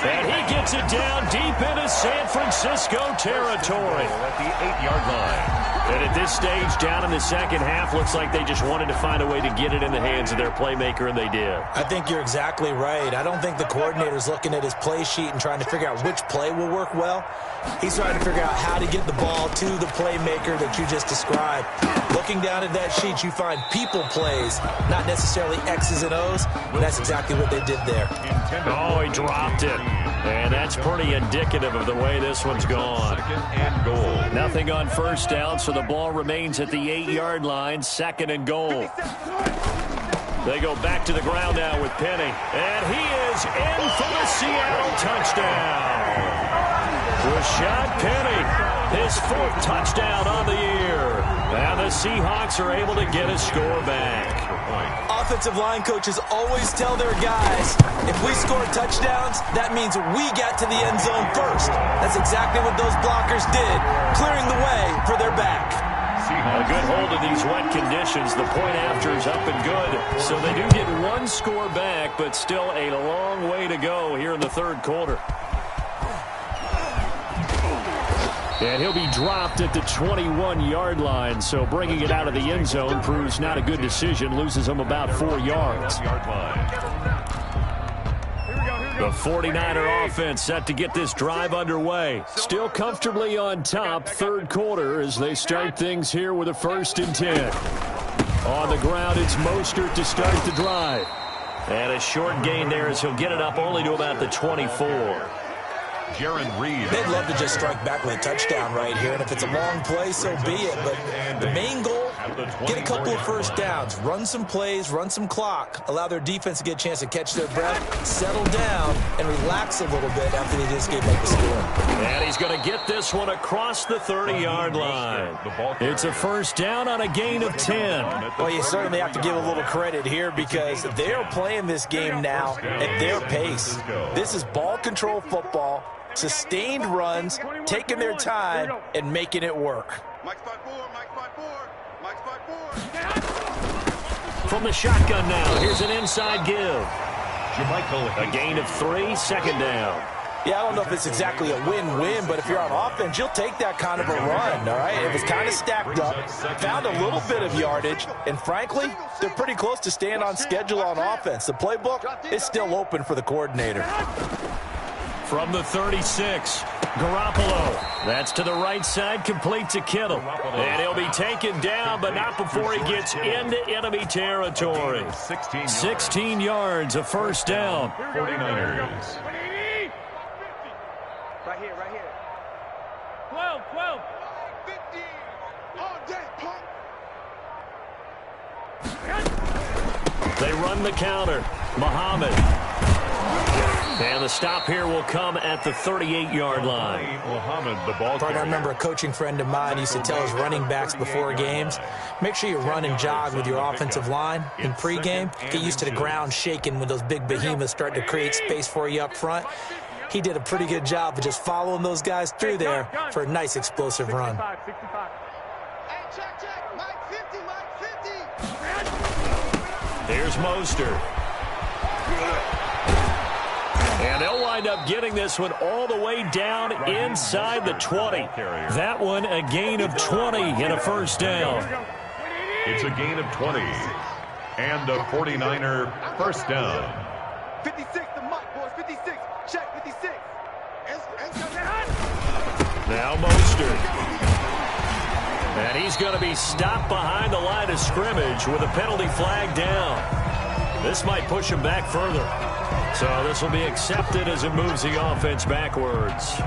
A: And he gets it down deep into San Francisco territory.
B: At the 8-yard line.
A: And at this stage, down in the second half, looks like they just wanted to find a way to get it in the hands of their playmaker, and they did.
D: I think you're exactly right. I don't think the coordinator's looking at his play sheet and trying to figure out which play will work well. He's trying to figure out how to get the ball to the playmaker that you just described. Looking down at that sheet, you find people plays, not necessarily X's and O's, but that's exactly what they did there.
A: Oh, he dropped it. And that's pretty indicative of the way this one's gone.
B: 2nd and goal.
A: Nothing on first down, so the ball remains at the 8-yard line. 2nd and goal. They go back to the ground now with Penny. And he is in for the Seattle touchdown. Rashad Penny, his 4th touchdown on the year. And the Seahawks are able to get a score back.
D: Offensive line coaches always tell their guys, if we score touchdowns, that means we got to the end zone first. That's exactly what those blockers did, clearing the way for their back.
A: A good hold in these wet conditions. The point after is up and good. So they do get 1 score back, but still a long way to go here in the 3rd quarter. And he'll be dropped at the 21-yard line, so bringing it out of the end zone proves not a good decision. Loses him about 4 yards. The 49er offense set to get this drive underway. Still comfortably on top, 3rd quarter as they start things here with a 1st and 10. On the ground, it's Mostert to start the drive. And a short gain there as he'll get it up only to about the 24.
B: Jaron Reed.
D: They'd love to just strike back with a touchdown right here, and if it's a long play, so be it. But the main goal, get a couple of first downs, run some plays, run some clock, allow their defense to get a chance to catch their breath, settle down, and relax a little bit after they just gave up the score.
A: And he's going to get this one across the 30-yard line. It's a first down on a gain of 10.
D: Well, you certainly have to give a little credit here because they're playing this game now at their pace. This is ball control football. Sustained runs, taking their time, and making it work.
A: From the shotgun now, here's an inside give. A gain of 3, 2nd down.
D: Yeah, I don't know if it's exactly a win-win, but if you're on offense, you'll take that kind of a run, all right? It was kind of stacked up, found a little bit of yardage, and frankly, they're pretty close to staying on schedule on offense. The playbook is still open for the coordinator.
A: From the 36, Garoppolo. That's to the right side, complete to Kittle. And he'll be taken down, but not before he gets into enemy territory. 16 yards, a first down.
B: 49ers.
C: Right here. 12. 50. All day, punk.
A: They run the counter. Muhammad. And the stop here will come at the 38-yard line.
B: Muhammad, the ball
D: I remember a coaching friend of mine used to tell his running backs before games, make sure you run and jog with your offensive line in pregame. Get used to the ground shaking when those big behemoths start to create space for you up front. He did a pretty good job of just following those guys through there for a nice explosive run.
C: Hey, check. Mike 50, Mike 50.
A: Here's Mostert. And they'll wind up getting this one all the way down inside the 20. That one a gain of 20 and a first down.
B: It's a gain of 20 and a 49er first down.
C: 56 to Mike, boys. 56. Check 56.
A: Now Mostert. And he's going to be stopped behind the line of scrimmage with a penalty flag down. This might push him back further. So this will be accepted as it moves the offense backwards.
C: Here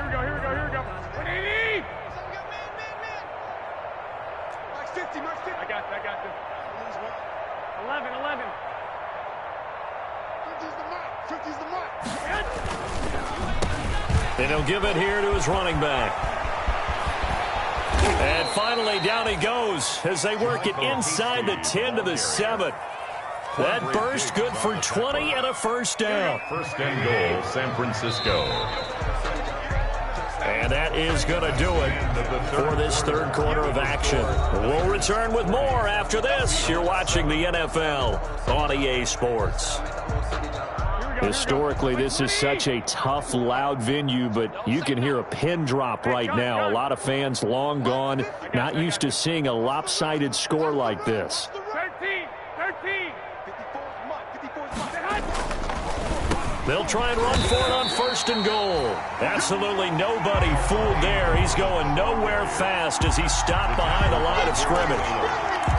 C: we go. 180. Mike 50, Mike 50. I got this. 11. 50's the mark.
A: And he'll give it here to his running back. And finally, down he goes as they work it inside the 10 to the 7. That burst good for 20 and a first down.
B: First and goal, San Francisco.
A: And that is going to do it for this third quarter of action. We'll return with more after this. You're watching the NFL on EA Sports. Historically, this is such a tough, loud venue, but you can hear a pin drop right now. A lot of fans long gone, not used to seeing a lopsided score like this.
C: 13.
A: They'll try and run for it on first and goal. Absolutely nobody fooled there. He's going nowhere fast as he's stopped behind the line of scrimmage.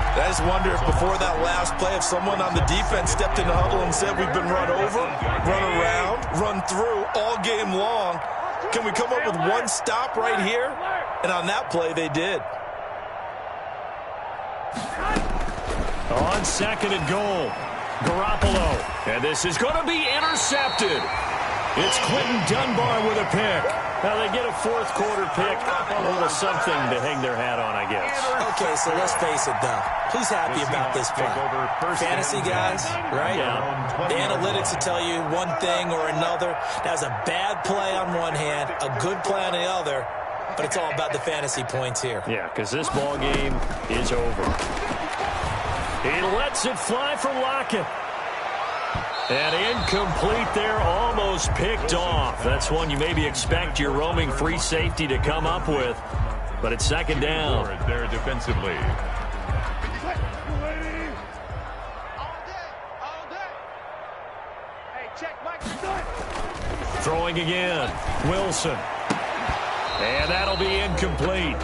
E: I just wonder if before that last play, if someone on the defense stepped in the huddle and said, we've been run over, run around, run through all game long. Can we come up with one stop right here? And on that play, they did.
A: On second and goal, Garoppolo. And this is going to be intercepted. It's Clinton Dunbar with a pick. Now they get a fourth quarter pick. A little something to hang their hat on, I guess.
D: Okay, so let's face it, though. Who's happy about this play? Fantasy guys, right?
A: Yeah.
D: The analytics will tell you one thing or another. That was a bad play on one hand, a good play on the other, but it's all about the fantasy points here.
A: Yeah, because this ball game is over. He lets it fly for Lockett. And incomplete there, almost picked off. That's one you maybe expect your roaming free safety to come up with. But it's second down.
B: There defensively.
A: Throwing again, Wilson. And that'll be incomplete.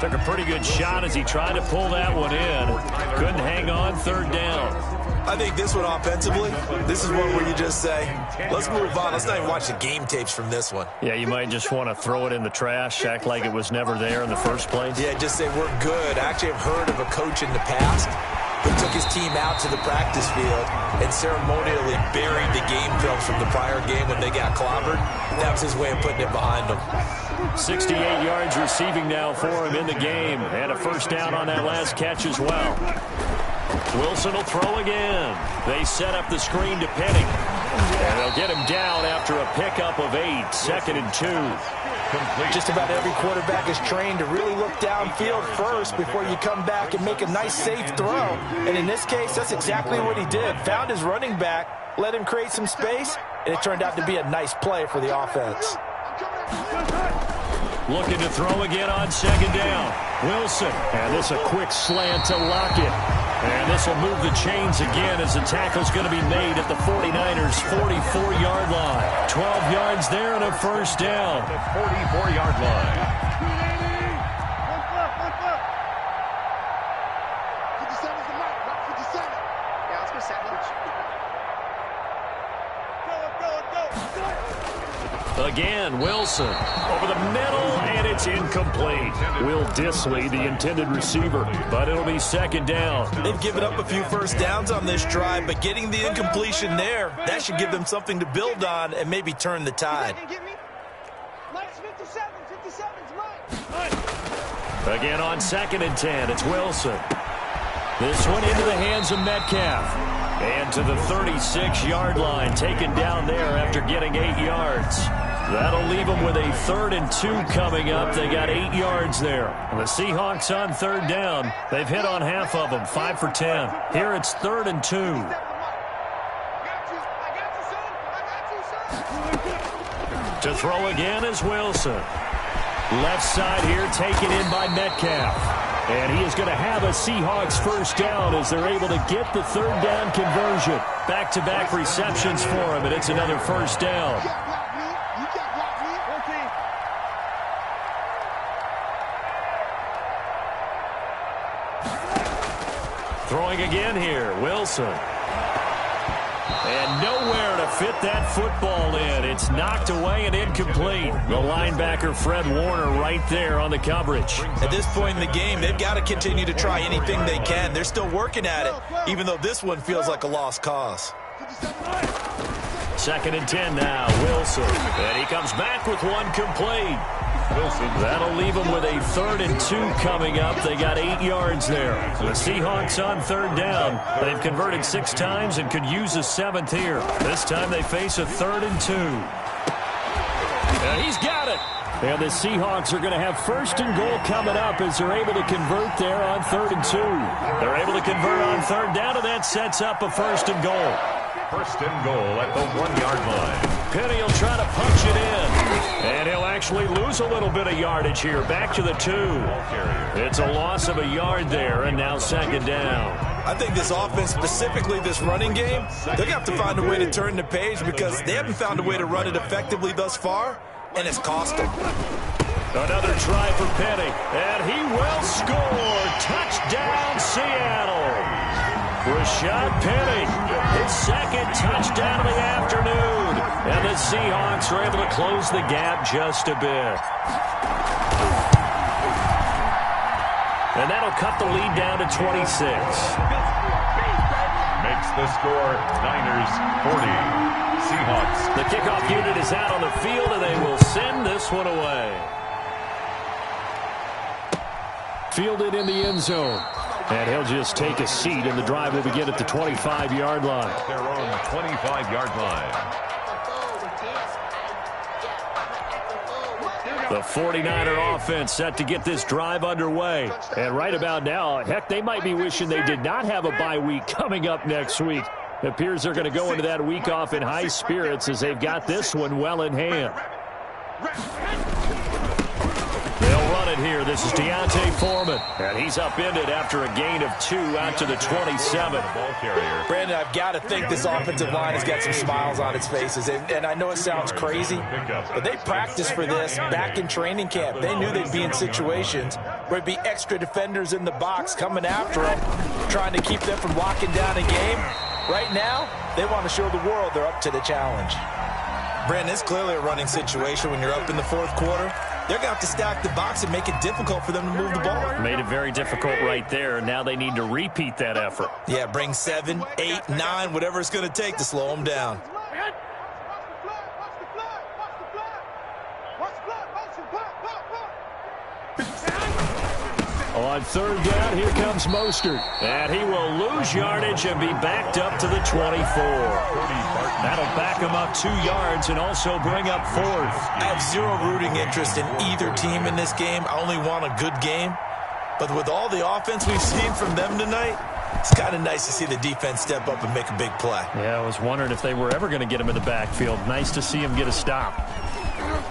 A: Took a pretty good shot as he tried to pull that one in. Couldn't hang on, third down.
E: I think this one offensively, this is one where you just say, let's move on. Let's not even watch the game tapes from this one.
A: Yeah, you might just want to throw it in the trash, act like it was never there in the first place.
E: Yeah, just say we're good. I actually have heard of a coach in the past who took his team out to the practice field and ceremonially buried the game films from the prior game when they got clobbered. That was his way of putting it behind them.
A: 68 yards receiving now for him in the game. And a first down on that last catch as well. Wilson will throw again. They set up the screen to Penny. And they'll get him down after a pickup of 8. Second and 2.
E: Complete. Just about every quarterback is trained to really look downfield first before you come back and make a nice, safe throw. And in this case, that's exactly what he did. Found his running back, let him create some space, and it turned out to be a nice play for the offense.
A: Looking to throw again on second down. Wilson. And this a quick slant to Lockett. And this will move the chains again as the tackle's going to be made at the 49ers' 44-yard line. 12 yards there and a first down.
B: The 44-yard line.
C: 57's the mark. 57. Yeah, let's go 7.
A: Again, Wilson over the middle, and it's incomplete. Will Dissly, the intended receiver, but it'll be second down.
D: They've given up a few first downs on this drive, but getting the incompletion there, that should give them something to build on and maybe turn the tide.
A: Again on 2nd and 10, it's Wilson. This one into the hands of Metcalf. And to the 36-yard line, taken down there after getting 8 yards. That'll leave them with a 3rd and 2 coming up. They got 8 yards there. And the Seahawks on 3rd down. They've hit on half of them, 5 for 10. Here it's 3rd and 2. To throw again is Wilson. Left side here taken in by Metcalf. And he is going to have a Seahawks first down as they're able to get the 3rd down conversion. Back-to-back receptions for him, and it's another first down. Throwing again here, Wilson. And nowhere to fit that football in. It's knocked away and incomplete. The linebacker, Fred Warner, right there on the coverage.
D: At this point in the game, they've got to continue to try anything they can. They're still working at it, even though this one feels like a lost cause.
A: 2nd and 10 now, Wilson. And he comes back with one complete. Wilson. That'll leave them with a 3rd and 2 coming up. They got 8 yards there. The Seahawks on 3rd down. They've converted 6 times and could use a 7th here. This time they face a 3rd and 2. And he's got it. And the Seahawks are going to have 1st and goal coming up as they're able to convert there on 3rd and 2. They're able to convert on 3rd down, and that sets up a 1st and goal.
B: 1st and goal at the 1-yard line.
A: Penny will try to punch it in. And he'll actually lose a little bit of yardage here. Back to the 2. It's a loss of a yard there, and now 2nd down.
D: I think this offense, specifically this running game, they're going to have to find a way to turn the page because they haven't found a way to run it effectively thus far, and it's cost them.
A: Another try for Penny, and he will score. Touchdown, Seattle. Rashad Penny, his 2nd touchdown of the afternoon. And the Seahawks are able to close the gap just a bit. And that'll cut the lead down to 26.
B: Makes the score Niners 40. Seahawks.
A: The kickoff unit is out on the field, and they will send this one away. Fielded in the end zone. And he'll just take a seat, and the drive will begin at the 25-yard line.
B: Their own 25-yard line.
A: The 49er offense set to get this drive underway. And right about now, heck, they might be wishing they did not have a bye week coming up next week. It appears they're going to go into that week off in high spirits as they've got this one well in hand. They'll run it here. This is Deontay Foreman. And he's upended after a gain of 2 out to the 27.
D: Brandon, I've got to think this offensive line has got some smiles on its faces. And I know it sounds crazy, but they practiced for this back in training camp. They knew they'd be in situations where it'd be extra defenders in the box coming after them, trying to keep them from locking down a game. Right now, they want to show the world they're up to the challenge. Brandon, it's clearly a running situation when you're up in the 4th quarter. They're going to have to stack the box and make it difficult for them to move the ball.
A: Made it very difficult right there. Now they need to repeat that effort.
D: Yeah, bring 7, 8, 9, whatever it's going to take to slow them down.
A: On 3rd down, here comes Mostert. And he will lose yardage and be backed up to the 24. That'll back him up 2 yards and also bring up 4th.
D: I have zero rooting interest in either team in this game. I only want a good game. But with all the offense we've seen from them tonight, it's kind of nice to see the defense step up and make a big play.
A: Yeah, I was wondering if they were ever going to get him in the backfield. Nice to see him get a stop.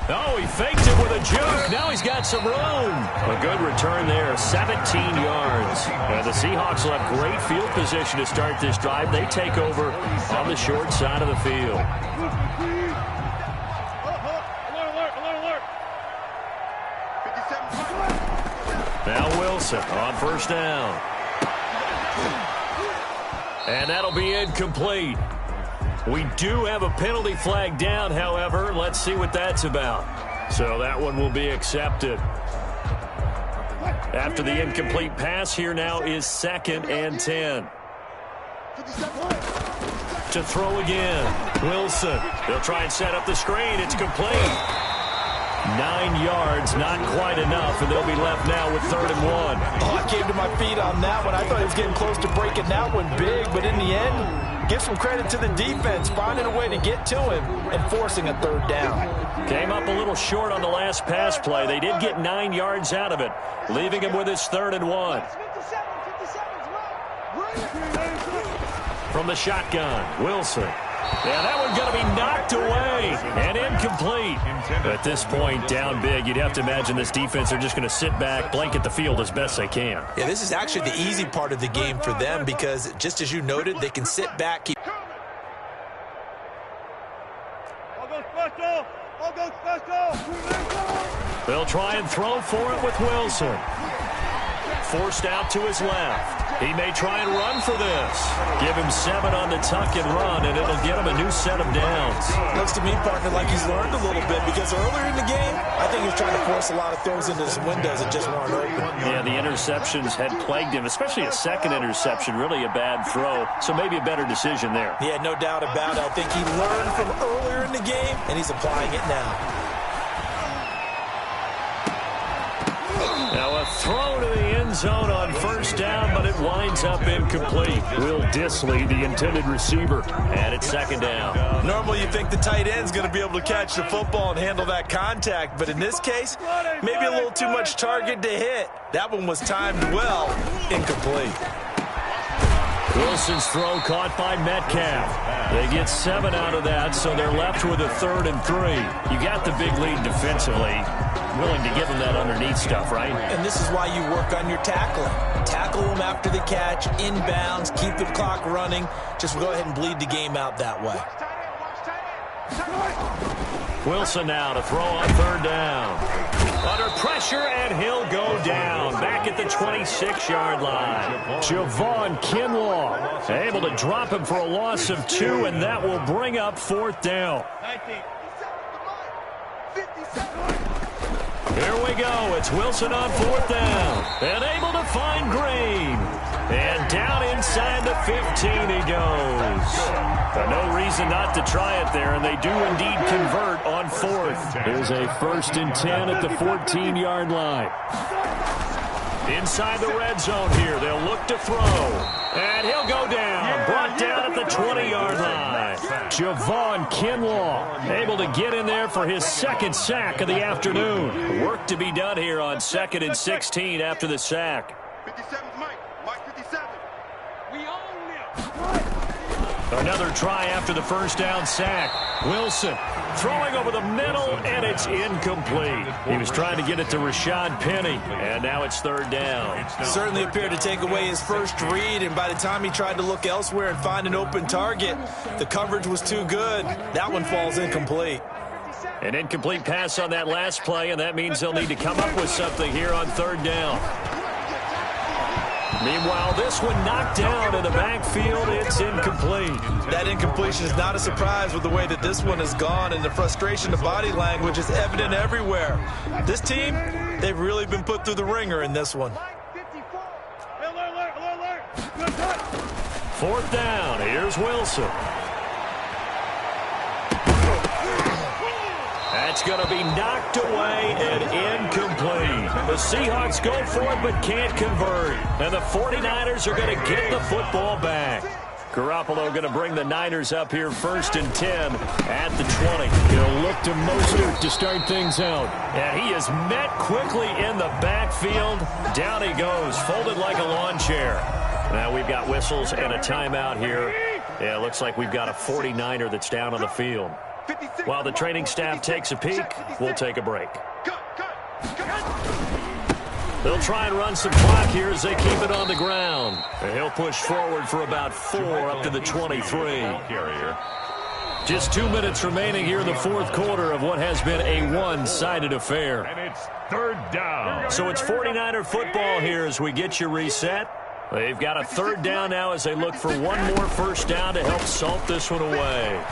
A: Oh, he faked it with a juke. Now he's got some room. A good return there, 17 yards. And the Seahawks will have great field position to start this drive. They take over on the short side of the field. Now Wilson on 1st down. And that'll be incomplete. We do have a penalty flag down, however. Let's see what that's about. So that one will be accepted. After the incomplete pass, here now is 2nd and 10. To throw again, Wilson. They'll try and set up the screen. It's complete. 9 yards, not quite enough, and they'll be left now with 3rd and 1.
E: Oh, I came to my feet on that one. I thought he was getting close to breaking that one big, but in the end, give some credit to the defense, finding a way to get to him and forcing a 3rd down.
A: Came up a little short on the last pass play. They did get 9 yards out of it, leaving him with his 3rd and 1. From the shotgun, Wilson. Yeah, that one's going to be knocked away and incomplete. At this point, down big, you'd have to imagine this defense are just going to sit back, blanket the field as best they can.
D: Yeah, this is actually the easy part of the game for them because, just as you noted, they can sit back, keep...
A: They'll try and throw for it with Wilson. Forced out to his left. He may try and run for this. Give him 7 on the tuck and run, and it'll get him a new set of downs.
E: Looks to me, partner, like he's learned a little bit because earlier in the game, I think he was trying to force a lot of throws into his windows that just weren't open.
A: Yeah, the interceptions had plagued him, especially a second interception, really a bad throw, so maybe a better decision there.
E: Yeah, no doubt about it. I think he learned from earlier in the game, and he's applying it now.
A: Now a throw to the end zone on 1st down, but it winds up incomplete. Will Dissly, the intended receiver, and it's 2nd down.
E: Normally you think the tight end's going to be able to catch the football and handle that contact, but in this case, maybe a little too much target to hit. That one was timed well, incomplete.
A: Wilson's throw caught by Metcalf. They get 7 out of that, so they're left with a 3rd and 3. You got the big lead defensively. Willing to give them that underneath stuff, right?
E: And this is why you work on your tackling. Tackle them after the catch, inbounds, keep the clock running. Just go ahead and bleed the game out that way.
A: Wilson now to throw on 3rd down. Under pressure, and he'll go down. Back at the 26-yard line. Javon Kinlaw able to drop him for a loss of 2, and that will bring up 4th down. Here we go. It's Wilson on 4th down. And able to find Green. And down inside the 15 he goes. No reason not to try it there, and they do indeed convert on 4th. There's a 1st and 10 at the 14-yard line. Inside the red zone here. They'll look to throw. And he'll go down. Brought down at the 20-yard line. Javon Kinlaw able to get in there for his 2nd sack of the afternoon. Work to be done here on 2nd and 16 after the sack.
C: 57's Mike. Mike 57. We own
A: Another try after the 1st down sack. Wilson throwing over the middle, and it's incomplete. He was trying to get it to Rashad Penny, and now it's 3rd down.
E: Certainly appeared to take away his first read, and by the time he tried to look elsewhere and find an open target, the coverage was too good. That one falls incomplete.
A: An incomplete pass on that last play, and that means they'll need to come up with something here on 3rd down. Meanwhile, this one knocked down in the backfield. It's incomplete.
E: That incompletion is not a surprise with the way that this one has gone, and the frustration of body language is evident everywhere. This team, they've really been put through the ringer in this one.
A: 4th down. Here's Wilson. That's going to be knocked away and incomplete. The Seahawks go for it but can't convert. And the 49ers are going to get the football back. Garoppolo going to bring the Niners up here 1st and 10 at the 20. He'll look to Mostert to start things out. And he is met quickly in the backfield. Down he goes, folded like a lawn chair. Now we've got whistles and a timeout here. Yeah, it looks like we've got a 49er that's down on the field. While the training staff takes a peek, we'll take a break. They'll try and run some clock here as they keep it on the ground. And he'll push forward for about 4 up to the 23. Just 2 minutes remaining here in the 4th quarter of what has been a one-sided affair.
B: And it's 3rd down.
A: So it's 49er football here as we get you reset. They've got a third down now as they look for one more first down to help salt this one away.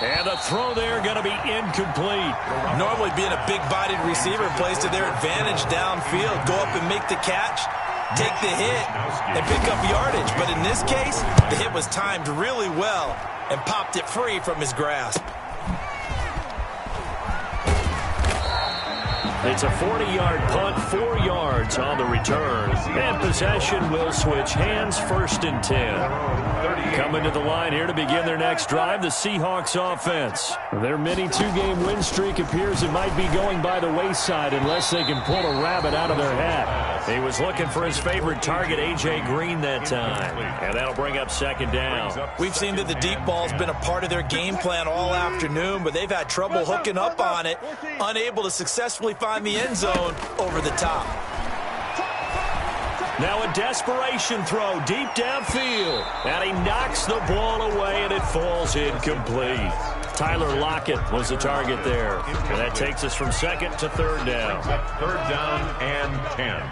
A: And the throw there going to be incomplete.
D: Normally being a big-bodied receiver plays to their advantage downfield. Go up and make the catch, take the hit, and pick up yardage. But in this case, the hit was timed really well and popped it free from his grasp.
A: It's a 40-yard punt, 4 yards on the return. And possession will switch hands, 1st and 10. Coming to the line here to begin their next drive, the Seahawks offense. Their mini 2-game win streak appears it might be going by the wayside unless they can pull a rabbit out of their hat. He was looking for his favorite target, A.J. Green, that time. And that'll bring up 2nd down.
D: We've seen that the deep ball's been a part of their game plan all afternoon, but they've had trouble hooking up on it, unable to successfully find the end zone over the top.
A: Now a desperation throw deep downfield. And he knocks the ball away, and it falls incomplete. Tyler Lockett was the target there. And that takes us from 2nd to 3rd down.
B: 3rd down and 10.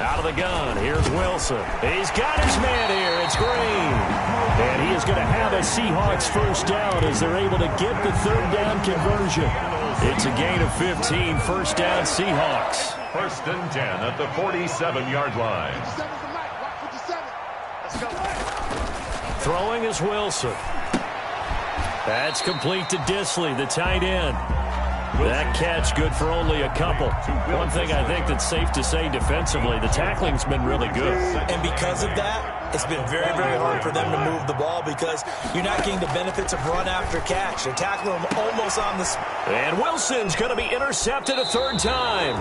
A: Out of the gun, here's Wilson. He's got his man here. It's Green. And he is going to have a Seahawks first down as they're able to get the 3rd down conversion. It's a gain of 15, 1st down Seahawks.
B: 1st and 10 at the 47-yard line.
A: Throwing is Wilson. That's complete to Disley, the tight end. That catch good for only a couple. One thing I think that's safe to say defensively, the tackling's been really good.
D: And because of that, it's been very, very hard for them to move the ball because you're not getting the benefits of run after catch. They're tackling them almost on the spot.
A: And Wilson's going to be intercepted a 3rd time.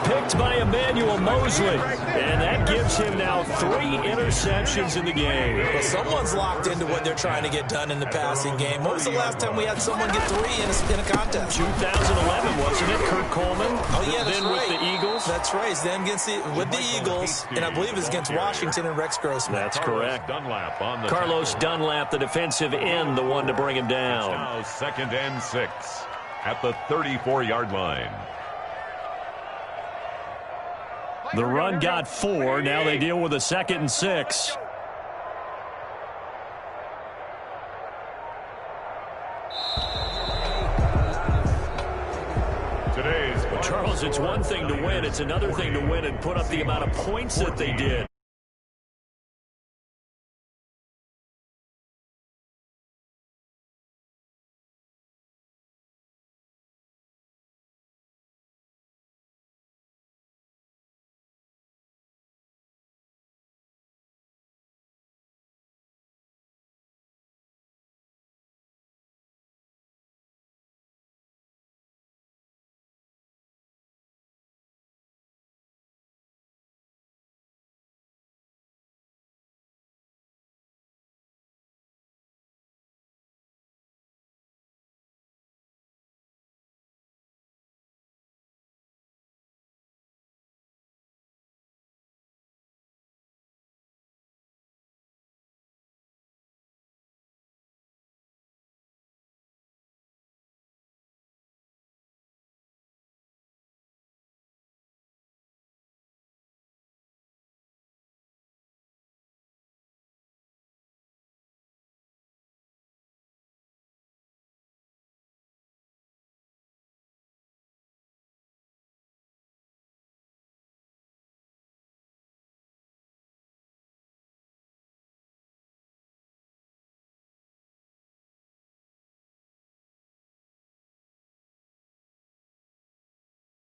A: Picked by Emmanuel Mosley. And that gives him now 3 interceptions in the game.
D: Well, someone's locked into what they're trying to get done in the passing game. When was the last time we had someone get 3 in a contest?
A: 2011, wasn't it? Kurt Coleman.
D: Oh, yeah, that's
A: then
D: right.
A: With the Eagles.
D: That's right. It's then with the Eagles, and I believe it's against Washington and Rex Grossman.
A: That's correct. Carlos Dunlap, the defensive end, the one to bring him down.
B: Now 2nd and 6 at the 34-yard line.
A: The run got 4. Now they deal with a 2nd and 6. Charles, it's one thing to win. It's another thing to win and put up the amount of points that they did.